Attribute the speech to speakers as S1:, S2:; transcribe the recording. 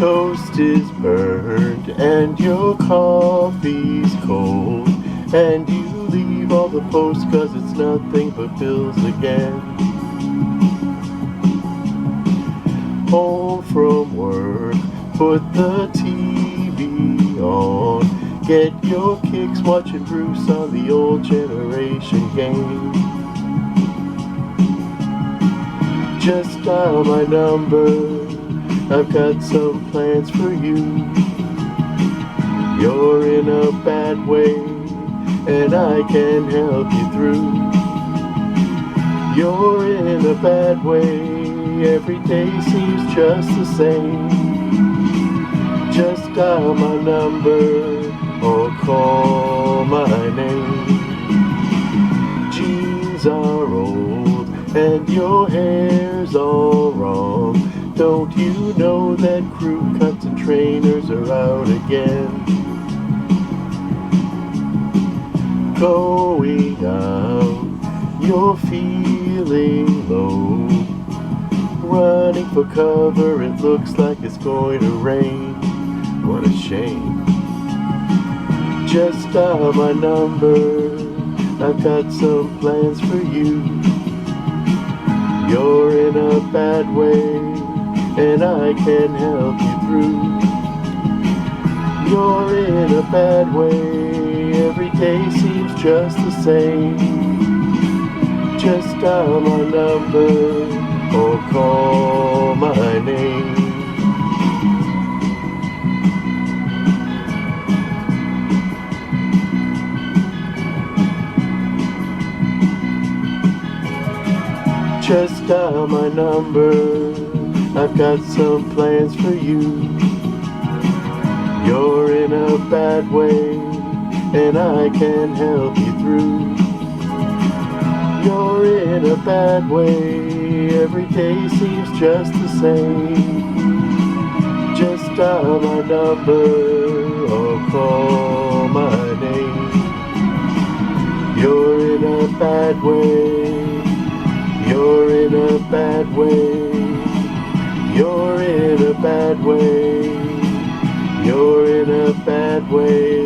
S1: toast is burned and your coffee's cold, and you leave all the posts 'cause it's nothing but bills again. Home from work, put the TV on, get your kicks watching Bruce on the old generation game. Just dial my number, I've got some plans for you. You're in a bad way, and I can help you through. You're in a bad way, every day seems just the same. Just dial my number or call my name. Jeans are old and your hair's all wrong. Don't you know that crew cuts and trainers are out again? Going out, you're feeling low. Running for cover, it looks like it's going to rain. What a shame. Just dial my number, I've got some plans for you. You're in a bad way, and I can help you through. You're in a bad way, every day seems just the same. Just dial my number or call my name. Just dial my number, I've got some plans for you. You're in a bad way, and I can help you through. You're in a bad way, every day seems just the same. Just dial my number or call my name. You're in a bad way. You're in a bad way. You're in a bad way. You're in a bad way.